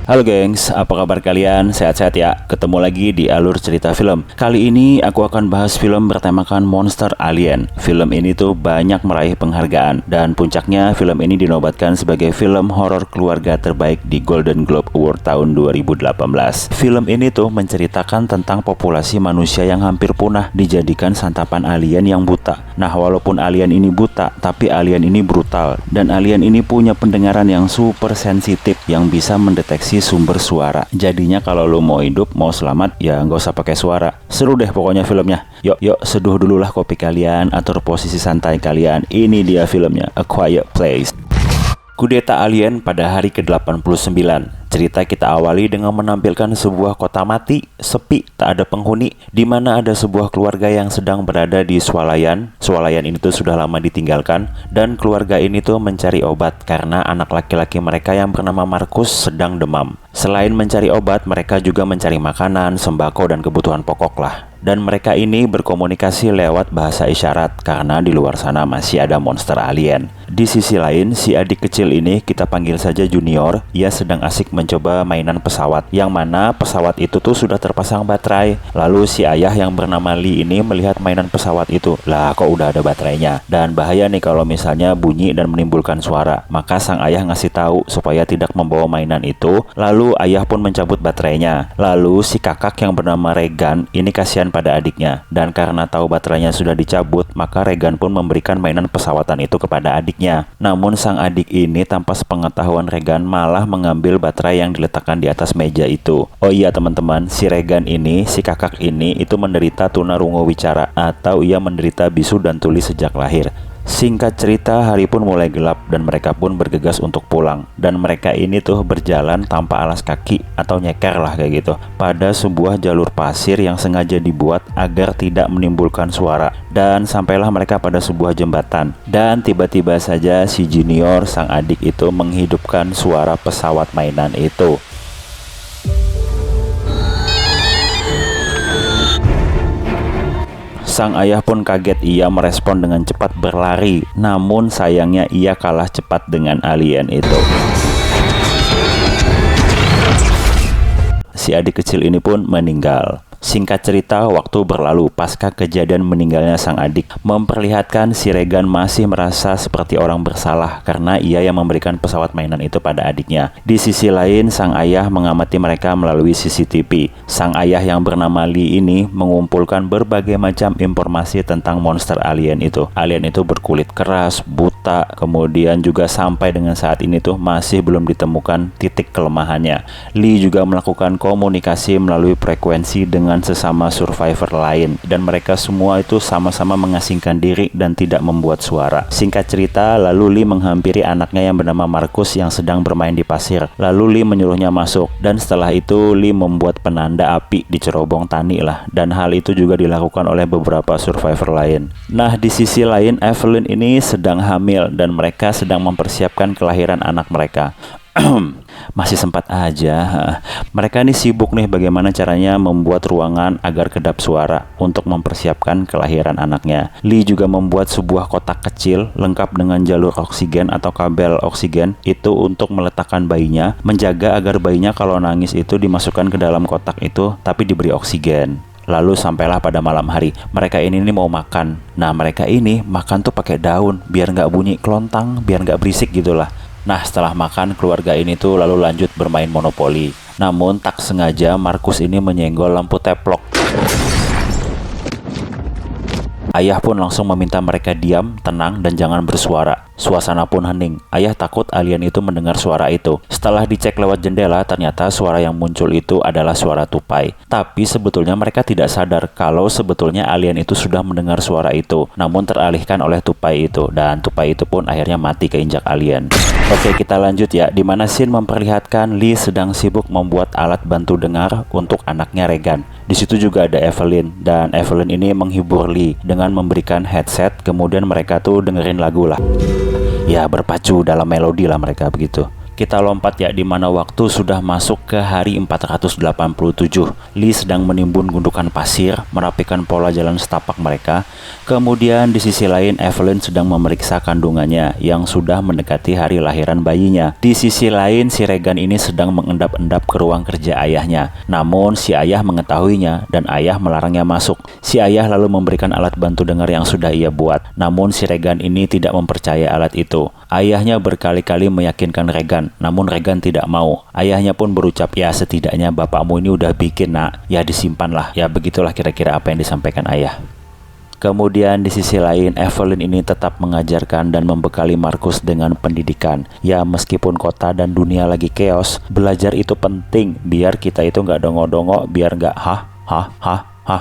Halo gengs, apa kabar kalian? Sehat-sehat ya? Ketemu lagi di Alur Cerita Film. Kali ini aku akan bahas film bertemakan monster alien. Film ini tuh banyak meraih penghargaan, dan puncaknya film ini dinobatkan sebagai film horor keluarga terbaik di Golden Globe Award tahun 2018. Film ini tuh menceritakan tentang populasi manusia yang hampir punah dijadikan santapan alien yang buta. Nah, walaupun alien ini buta, tapi alien ini brutal, dan alien ini punya pendengaran yang super sensitif yang bisa mendeteksi sumber suara. Jadinya kalau lo mau hidup, mau selamat, ya nggak usah pakai suara. Seru deh pokoknya filmnya. Yuk seduh dulu lah kopi kalian, atur posisi santai kalian. Ini dia filmnya, A Quiet Place. Kudeta alien pada hari ke-89. Cerita kita awali dengan menampilkan sebuah kota mati, sepi, tak ada penghuni, di mana ada sebuah keluarga yang sedang berada di swalayan. Swalayan ini tuh sudah lama ditinggalkan, dan keluarga ini tuh mencari obat karena anak laki-laki mereka yang bernama Markus sedang demam. Selain mencari obat, mereka juga mencari makanan, sembako, dan kebutuhan pokok lah. Dan mereka ini berkomunikasi lewat bahasa isyarat karena di luar sana masih ada monster alien. Di sisi lain, si adik kecil ini kita panggil saja Junior. Ia sedang asik mencoba mainan pesawat, yang mana pesawat itu tuh sudah terpasang baterai. Lalu si ayah yang bernama Lee ini melihat mainan pesawat itu. Lah, kok udah ada baterainya? Dan bahaya nih kalau misalnya bunyi dan menimbulkan suara. Maka sang ayah ngasih tahu supaya tidak membawa mainan itu. Lalu ayah pun mencabut baterainya. Lalu si kakak yang bernama Regan ini kasihan pada adiknya, dan karena tahu baterainya sudah dicabut, maka Regan pun memberikan mainan pesawatan itu kepada adiknya. Namun sang adik ini tanpa sepengetahuan Regan malah mengambil baterai yang diletakkan di atas meja itu. Oh iya teman-teman, si Regan ini, si kakak ini itu menderita tunarungu wicara, atau ia menderita bisu dan tuli sejak lahir. Singkat cerita, hari pun mulai gelap dan mereka pun bergegas untuk pulang. Dan mereka ini tuh berjalan tanpa alas kaki atau nyeker lah kayak gitu, pada sebuah jalur pasir yang sengaja dibuat agar tidak menimbulkan suara. Dan sampailah mereka pada sebuah jembatan. Dan tiba-tiba saja si Junior, sang adik itu, menghidupkan suara pesawat mainan itu. Sang ayah pun kaget, ia merespon dengan cepat berlari. Namun sayangnya ia kalah cepat dengan alien itu. Si adik kecil ini pun meninggal. Singkat cerita, waktu berlalu pasca kejadian meninggalnya sang adik, memperlihatkan si Regan masih merasa seperti orang bersalah karena ia yang memberikan pesawat mainan itu pada adiknya. Di sisi lain, sang ayah mengamati mereka melalui CCTV. Sang ayah yang bernama Lee ini mengumpulkan berbagai macam informasi tentang monster alien itu. Alien itu berkulit keras, buta, kemudian juga sampai dengan saat ini tuh masih belum ditemukan titik kelemahannya. Lee juga melakukan komunikasi melalui frekuensi dengan sesama survivor lain, dan mereka semua itu sama-sama mengasingkan diri dan tidak membuat suara. Singkat cerita, lalu Lee menghampiri anaknya yang bernama Markus yang sedang bermain di pasir. Lalu Lee menyuruhnya masuk, dan setelah itu Lee membuat penanda api di cerobong tani lah, dan hal itu juga dilakukan oleh beberapa survivor lain. Nah, di sisi lain Evelyn ini sedang hamil dan mereka sedang mempersiapkan kelahiran anak mereka. Masih sempat aja. Mereka ini sibuk nih bagaimana caranya membuat ruangan agar kedap suara untuk mempersiapkan kelahiran anaknya. Lee juga membuat sebuah kotak kecil lengkap dengan jalur oksigen atau kabel oksigen itu untuk meletakkan bayinya, menjaga agar bayinya kalau nangis itu dimasukkan ke dalam kotak itu tapi diberi oksigen. Lalu sampailah pada malam hari, mereka ini mau makan. Nah, mereka ini makan tuh pakai daun biar nggak bunyi kelontang, biar nggak berisik gitulah. Nah, setelah makan, keluarga ini tuh lalu lanjut bermain monopoli. Namun tak sengaja Markus ini menyenggol lampu teplok. Ayah pun langsung meminta mereka diam, tenang, dan jangan bersuara. Suasana pun hening. Ayah takut alien itu mendengar suara itu. Setelah dicek lewat jendela, ternyata suara yang muncul itu adalah suara tupai. Tapi sebetulnya mereka tidak sadar kalau sebetulnya alien itu sudah mendengar suara itu, namun teralihkan oleh tupai itu, dan tupai itu pun akhirnya mati keinjak alien. Oke, kita lanjut ya, di mana scene memperlihatkan Lee sedang sibuk membuat alat bantu dengar untuk anaknya Regan. Di situ juga ada Evelyn, dan Evelyn ini menghibur Lee dengan memberikan headset, kemudian mereka tuh dengerin lagu lah. Ya, berpacu dalam melodi lah mereka begitu. kita lompat ya, di mana waktu sudah masuk ke hari 487. Lee sedang menimbun gundukan pasir, merapikan pola jalan setapak mereka. Kemudian di sisi lain Evelyn sedang memeriksa kandungannya yang sudah mendekati hari lahiran bayinya. Di sisi lain si Regan ini sedang mengendap-endap ke ruang kerja ayahnya. Namun si ayah mengetahuinya dan ayah melarangnya masuk. Si ayah lalu memberikan alat bantu dengar yang sudah ia buat. Namun si Regan ini tidak mempercayai alat itu. Ayahnya berkali-kali meyakinkan Regan, namun Regan tidak mau. Ayahnya pun berucap, ya setidaknya bapakmu ini udah bikin nak, ya disimpanlah. Ya begitulah kira-kira apa yang disampaikan ayah. Kemudian di sisi lain Evelyn ini tetap mengajarkan dan membekali Markus dengan pendidikan. Ya meskipun kota dan dunia lagi chaos, belajar itu penting biar kita itu nggak dongo-dongo, biar nggak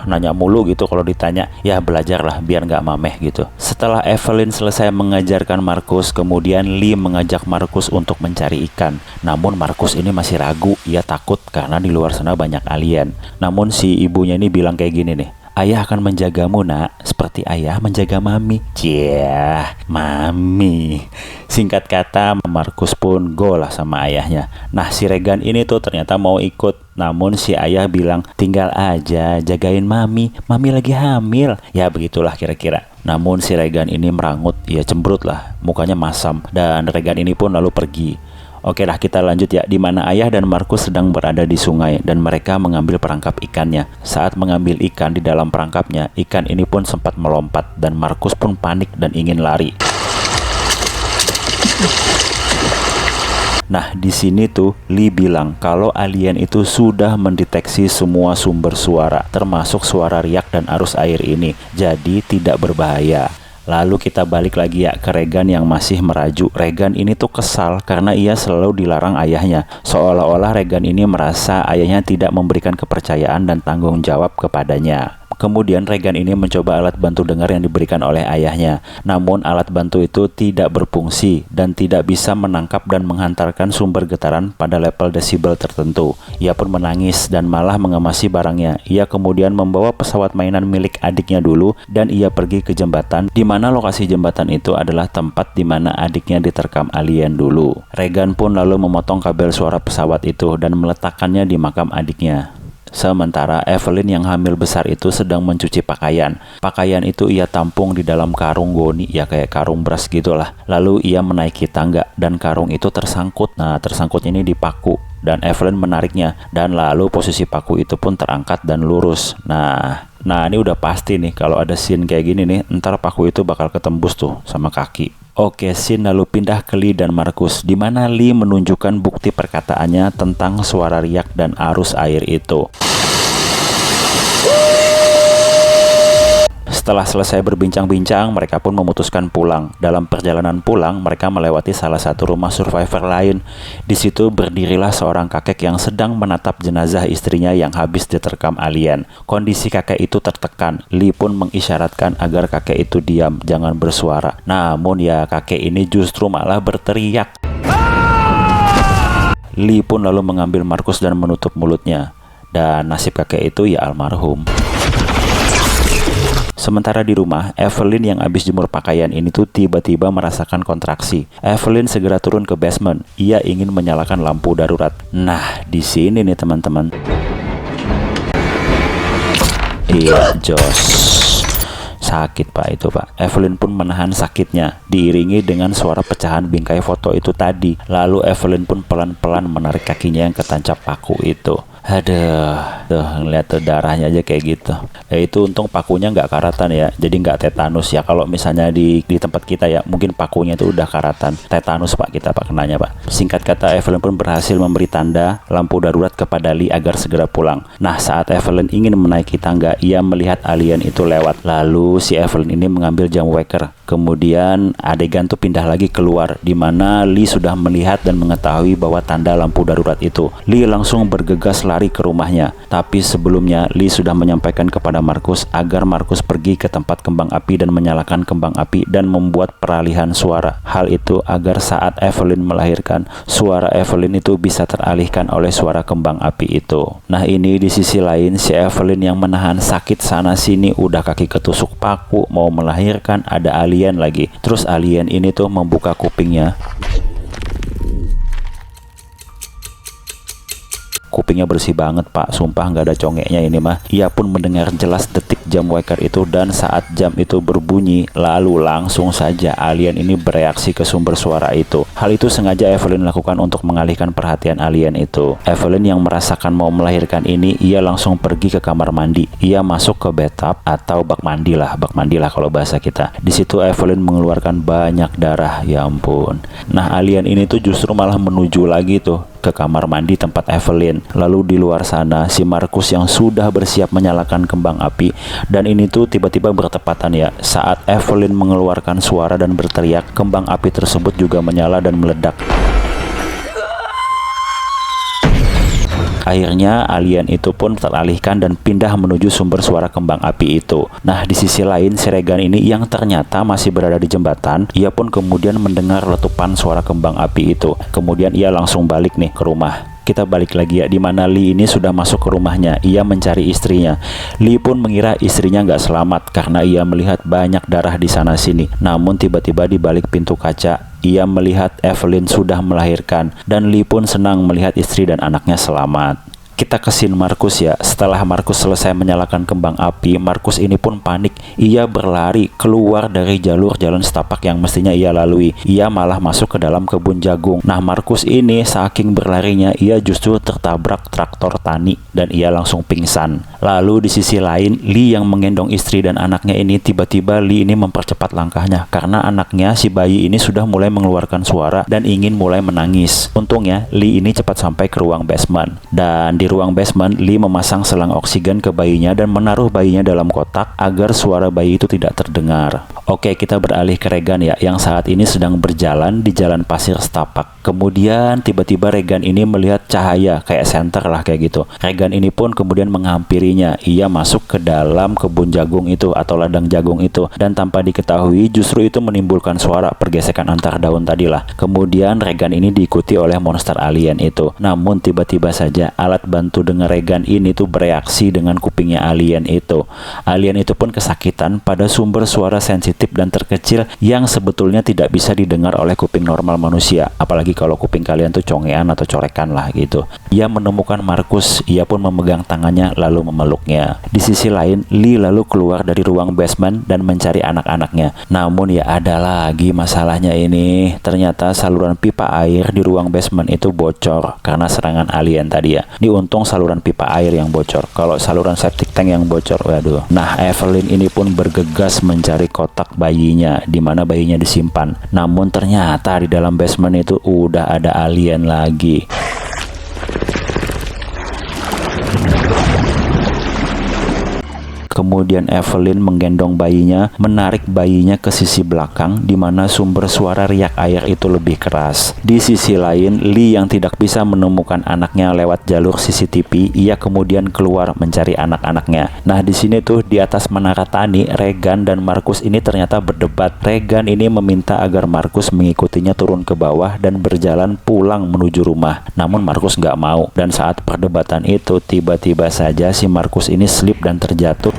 nanya mulu gitu kalau ditanya. Ya belajarlah biar nggak mameh gitu. Setelah Evelyn selesai mengajarkan Markus, kemudian Lee mengajak Markus untuk mencari ikan. Namun Markus ini masih ragu, ia takut karena di luar sana banyak alien. Namun si ibunya ini bilang kayak gini nih, ayah akan menjagamu nak, seperti ayah menjaga mami. Ciah, mami. Singkat kata, Markus pun go lah sama ayahnya. Nah si Regan ini tuh ternyata mau ikut. Namun si ayah bilang, tinggal aja jagain mami lagi hamil. Ya begitulah kira-kira. Namun si Regan ini merangut, ya cemberut lah, mukanya masam. Dan Regan ini pun lalu pergi. Oke lah kita lanjut ya, di mana ayah dan Markus sedang berada di sungai dan mereka mengambil perangkap ikannya. Saat mengambil ikan di dalam perangkapnya, ikan ini pun sempat melompat dan Markus pun panik dan ingin lari. Nah di sini tuh Lee bilang kalau alien itu sudah mendeteksi semua sumber suara, termasuk suara riak dan arus air ini, jadi tidak berbahaya. Lalu kita balik lagi ya ke Regan yang masih merajuk. Regan ini tuh kesal karena ia selalu dilarang ayahnya. Seolah-olah Regan ini merasa ayahnya tidak memberikan kepercayaan dan tanggung jawab kepadanya. Kemudian Regan ini mencoba alat bantu dengar yang diberikan oleh ayahnya. Namun alat bantu itu tidak berfungsi dan tidak bisa menangkap dan menghantarkan sumber getaran pada level desibel tertentu. Ia pun menangis dan malah mengemasi barangnya. Ia kemudian membawa pesawat mainan milik adiknya dulu dan ia pergi ke jembatan, di mana lokasi jembatan itu adalah tempat di mana adiknya diterkam alien dulu. Regan pun lalu memotong kabel suara pesawat itu dan meletakkannya di makam adiknya. Sementara Evelyn yang hamil besar itu sedang mencuci pakaian. Pakaian itu ia tampung di dalam karung goni, ya kayak karung beras gitulah. Lalu ia menaiki tangga dan karung itu tersangkut. Nah tersangkutnya ini di paku dan Evelyn menariknya dan lalu posisi paku itu pun terangkat dan lurus. Nah ini udah pasti nih kalau ada scene kayak gini nih, ntar paku itu bakal ketembus tuh sama kaki. Oke, scene lalu pindah ke Lee dan Markus, di mana Lee menunjukkan bukti perkataannya tentang suara riak dan arus air itu. Setelah selesai berbincang-bincang, mereka pun memutuskan pulang. Dalam perjalanan pulang, mereka melewati salah satu rumah survivor lain. Di situ berdirilah seorang kakek yang sedang menatap jenazah istrinya yang habis diterkam alien. Kondisi kakek itu tertekan. Lee pun mengisyaratkan agar kakek itu diam, jangan bersuara. Namun ya kakek ini justru malah berteriak. Lee pun lalu mengambil Markus dan menutup mulutnya. Dan nasib kakek itu ya almarhum. Sementara di rumah, Evelyn yang habis jemur pakaian ini tuh tiba-tiba merasakan kontraksi. Evelyn segera turun ke basement. Ia ingin menyalakan lampu darurat. Nah, di sini nih teman-teman. Iya, jos. Sakit pak itu pak. Evelyn pun menahan sakitnya, diiringi dengan suara pecahan bingkai foto itu tadi. Lalu Evelyn pun pelan-pelan menarik kakinya yang ketancap paku itu. Aduh, tuh ngeliat tuh darahnya aja kayak gitu. Ya itu untung pakunya nggak karatan ya, jadi nggak tetanus ya. Kalau misalnya di tempat kita ya, mungkin pakunya itu udah karatan. Tetanus pak kita pak kenanya pak. Singkat kata Evelyn pun berhasil memberi tanda lampu darurat kepada Lee agar segera pulang. Nah saat Evelyn ingin menaiki tangga, ia melihat alien itu lewat. Lalu si Evelyn ini mengambil jam waker. Kemudian adegan tuh pindah lagi keluar, di mana Lee sudah melihat dan mengetahui bahwa tanda lampu darurat itu. Lee langsung bergegas lari ke rumahnya. Tapi sebelumnya Lee sudah menyampaikan kepada Markus agar Markus pergi ke tempat kembang api dan menyalakan kembang api dan membuat peralihan suara. Hal itu agar saat Evelyn melahirkan, suara Evelyn itu bisa teralihkan oleh suara kembang api itu. Nah ini di sisi lain si Evelyn yang menahan sakit sana sini, udah kaki ketusuk paku, mau melahirkan, ada alien lagi. Terus alien ini tuh membuka kupingnya. Kupingnya bersih banget pak, sumpah nggak ada congeknya ini mah. Ia pun mendengar jelas detik jam waker itu, dan saat jam itu berbunyi, lalu langsung saja alien ini bereaksi ke sumber suara itu. Hal itu sengaja Evelyn lakukan untuk mengalihkan perhatian alien itu. Evelyn yang merasakan mau melahirkan ini, ia langsung pergi ke kamar mandi. Ia masuk ke bathtub atau bak mandi lah kalau bahasa kita. Di situ Evelyn mengeluarkan banyak darah, ya ampun. Nah alien ini tuh justru malah menuju lagi tuh ke kamar mandi tempat Evelyn. Lalu di luar sana si Markus yang sudah bersiap menyalakan kembang api, dan ini tuh tiba-tiba bertepatan ya saat Evelyn mengeluarkan suara dan berteriak, kembang api tersebut juga menyala dan meledak. Akhirnya alien itu pun teralihkan dan pindah menuju sumber suara kembang api itu. Nah di sisi lain si Regan ini yang ternyata masih berada di jembatan, ia pun kemudian mendengar letupan suara kembang api itu. Kemudian ia langsung balik nih ke rumah. Kita balik lagi ya, di mana Lee ini sudah masuk ke rumahnya. Ia mencari istrinya. Lee pun mengira istrinya nggak selamat karena ia melihat banyak darah di sana sini. Namun tiba-tiba di balik pintu kaca, ia melihat Evelyn sudah melahirkan, dan Lee pun senang melihat istri dan anaknya selamat. Kita ke scene Markus ya. Setelah Markus selesai menyalakan kembang api, Markus ini pun panik. Ia berlari keluar dari jalur jalan setapak yang mestinya ia lalui. Ia malah masuk ke dalam kebun jagung. Nah Markus ini saking berlarinya, ia justru tertabrak traktor tani dan ia langsung pingsan. Lalu di sisi lain, Lee yang menggendong istri dan anaknya ini, tiba-tiba Lee ini mempercepat langkahnya karena anaknya si bayi ini sudah mulai mengeluarkan suara dan ingin mulai menangis. Untungnya Lee ini cepat sampai ke ruang basement, dan di ruang basement Lee memasang selang oksigen ke bayinya dan menaruh bayinya dalam kotak agar suara bayi itu tidak terdengar. Oke, kita beralih ke Regan ya, yang saat ini sedang berjalan di jalan pasir setapak. Kemudian tiba-tiba Regan ini melihat cahaya kayak senter lah kayak gitu. Regan ini pun kemudian menghampirinya. Ia masuk ke dalam kebun jagung itu atau ladang jagung itu, dan tanpa diketahui justru itu menimbulkan suara pergesekan antar daun tadi lah. Kemudian Regan ini diikuti oleh monster alien itu. Namun tiba-tiba saja alat bantu dengar Regan ini tuh bereaksi dengan kupingnya alien itu. Alien itu pun kesakitan pada sumber suara sensitif dan terkecil yang sebetulnya tidak bisa didengar oleh kuping normal manusia. Apalagi kalau kuping kalian tuh congean atau corekan lah gitu. Ia menemukan Markus, ia pun memegang tangannya lalu memeluknya. Di sisi lain, Lee lalu keluar dari ruang basement dan mencari anak-anaknya. Namun ya ada lagi masalahnya ini. Ternyata saluran pipa air di ruang basement itu bocor karena serangan alien tadi ya. Ini untung saluran pipa air yang bocor. Kalau saluran septic tank yang bocor, waduh. Nah, Evelyn ini pun bergegas mencari kotak bayinya di mana bayinya disimpan. Namun ternyata di dalam basement itu udah ada alien lagi. Kemudian Evelyn menggendong bayinya, menarik bayinya ke sisi belakang di mana sumber suara riak air itu lebih keras. Di sisi lain, Lee yang tidak bisa menemukan anaknya lewat jalur CCTV, ia kemudian keluar mencari anak-anaknya. Nah, di sini tuh di atas menara tani, Regan dan Markus ini ternyata berdebat. Regan ini meminta agar Markus mengikutinya turun ke bawah dan berjalan pulang menuju rumah. Namun Markus nggak mau, dan saat perdebatan itu tiba-tiba saja si Markus ini slip dan terjatuh.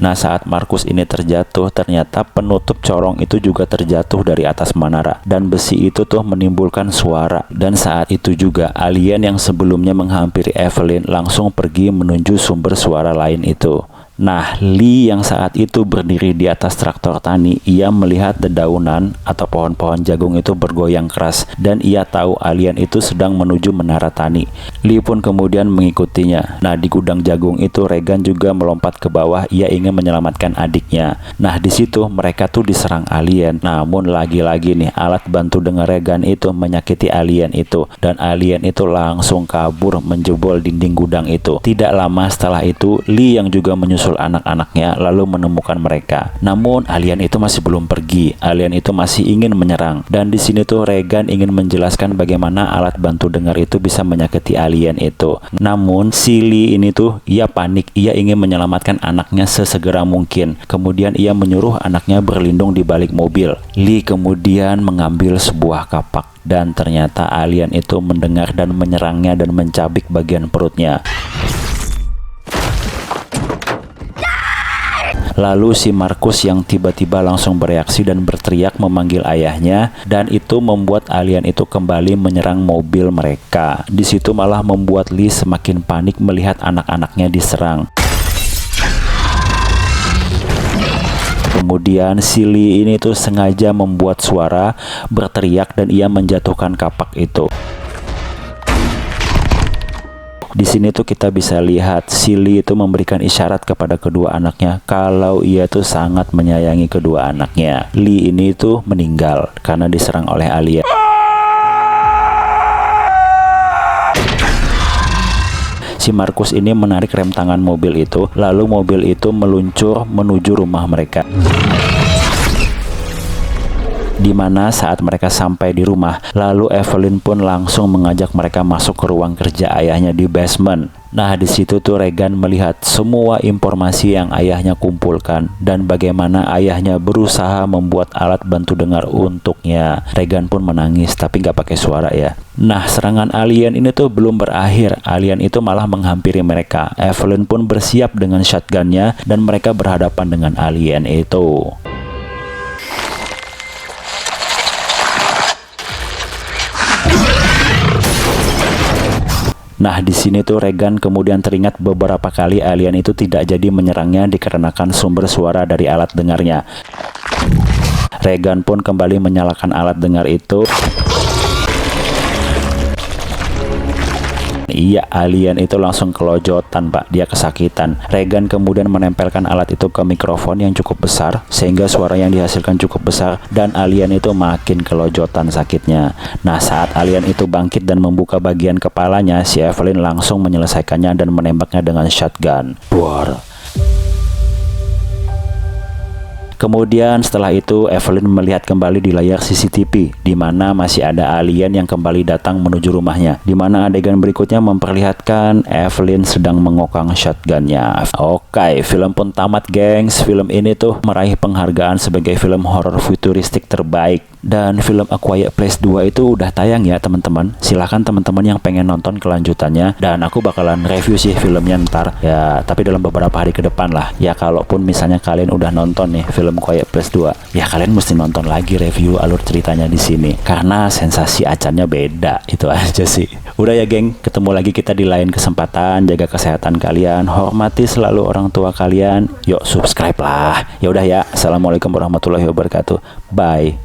Nah, saat Markus ini terjatuh, ternyata penutup corong itu juga terjatuh dari atas menara, dan besi itu tuh menimbulkan suara. Dan saat itu juga alien yang sebelumnya menghampiri Evelyn langsung pergi menuju sumber suara lain itu. Nah, Lee yang saat itu berdiri di atas traktor tani, ia melihat dedaunan atau pohon-pohon jagung itu bergoyang keras, dan ia tahu alien itu sedang menuju menara tani. Lee pun kemudian mengikutinya. Nah, di gudang jagung itu Regan juga melompat ke bawah, ia ingin menyelamatkan adiknya. Nah, di situ mereka tuh diserang alien. Namun lagi-lagi nih alat bantu dengar Regan itu menyakiti alien itu, dan alien itu langsung kabur menjebol dinding gudang itu. Tidak lama setelah itu, Lee yang juga menyusul anak-anaknya lalu menemukan mereka. Namun alien itu masih belum pergi. Alien itu masih ingin menyerang. Dan di sini tuh Regan ingin menjelaskan bagaimana alat bantu dengar itu bisa menyakiti alien itu. Namun si Lee ini tuh ia panik. Ia ingin menyelamatkan anaknya sesegera mungkin. Kemudian ia menyuruh anaknya berlindung di balik mobil. Lee kemudian mengambil sebuah kapak, dan ternyata alien itu mendengar dan menyerangnya dan mencabik bagian perutnya. Lalu si Markus yang tiba-tiba langsung bereaksi dan berteriak memanggil ayahnya, dan itu membuat alien itu kembali menyerang mobil mereka. Di situ malah membuat Lee semakin panik melihat anak-anaknya diserang. Kemudian si Lee ini tuh sengaja membuat suara, berteriak, dan ia menjatuhkan kapak itu. Di sini tuh kita bisa lihat si Lee itu memberikan isyarat kepada kedua anaknya kalau ia tuh sangat menyayangi kedua anaknya. Lee ini tuh meninggal karena diserang oleh alien. Si Markus ini menarik rem tangan mobil itu, lalu mobil itu meluncur menuju rumah mereka. Di mana saat mereka sampai di rumah, lalu Evelyn pun langsung mengajak mereka masuk ke ruang kerja ayahnya di basement. Nah, di situ tuh Regan melihat semua informasi yang ayahnya kumpulkan dan bagaimana ayahnya berusaha membuat alat bantu dengar untuknya. Regan pun menangis tapi nggak pakai suara ya. Nah, serangan alien ini tuh belum berakhir. Alien itu malah menghampiri mereka. Evelyn pun bersiap dengan shotgunnya dan mereka berhadapan dengan alien itu. Nah, di sini tuh Regan kemudian teringat beberapa kali alien itu tidak jadi menyerangnya dikarenakan sumber suara dari alat dengarnya. Regan pun kembali menyalakan alat dengar itu. Iya, alien itu langsung kelojotan, Pak. Dia kesakitan. Regan kemudian menempelkan alat itu ke mikrofon yang cukup besar sehingga suara yang dihasilkan cukup besar dan alien itu makin kelojotan sakitnya. Nah, saat alien itu bangkit dan membuka bagian kepalanya, si Evelyn langsung menyelesaikannya dan menembaknya dengan shotgun. Buar. Kemudian setelah itu Evelyn melihat kembali di layar CCTV di mana masih ada alien yang kembali datang menuju rumahnya. Di mana adegan berikutnya memperlihatkan Evelyn sedang mengokang shotgunnya. Oke, film pun tamat, gengs. Film ini tuh meraih penghargaan sebagai film horor futuristik terbaik. Dan film A Quiet Place 2 itu udah tayang ya teman-teman. Silahkan teman-teman yang pengen nonton kelanjutannya. Dan aku bakalan review sih filmnya ntar ya, tapi dalam beberapa hari ke depan lah. Ya kalaupun misalnya kalian udah nonton nih film Quiet Place 2, ya kalian mesti nonton lagi review alur ceritanya di sini. Karena sensasi acannya beda. Itu aja sih. Udah ya geng, ketemu lagi kita di lain kesempatan. Jaga kesehatan kalian, hormati selalu orang tua kalian. Yuk subscribe lah. Ya udah ya. Assalamualaikum warahmatullahi wabarakatuh. Bye.